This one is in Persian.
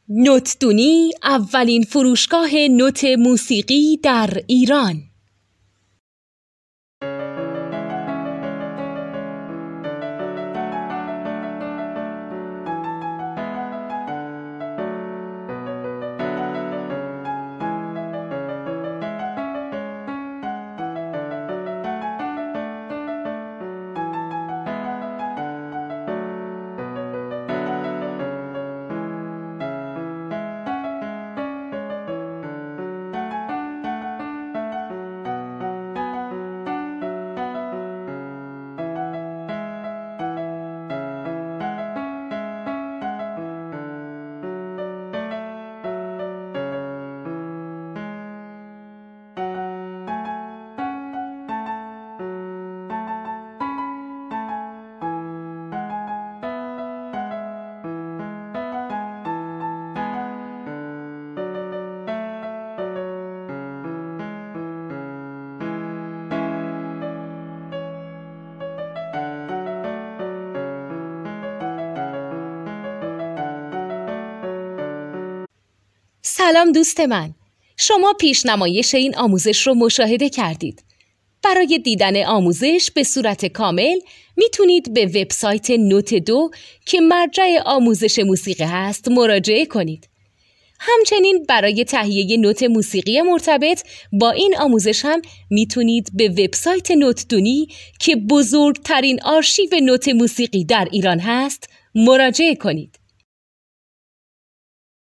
نوتدونی اولین فروشگاه نوت موسیقی در ایران. سلام دوست من، شما پیشنمایش این آموزش رو مشاهده کردید. برای دیدن آموزش به صورت کامل میتونید به وبسایت نوت 2 که مرجع آموزش موسیقی هست مراجعه کنید. همچنین برای تهیه نوت موسیقی مرتبط با این آموزش هم میتونید به وبسایت نوتدونی که بزرگترین آرشیو نوت موسیقی در ایران هست مراجعه کنید.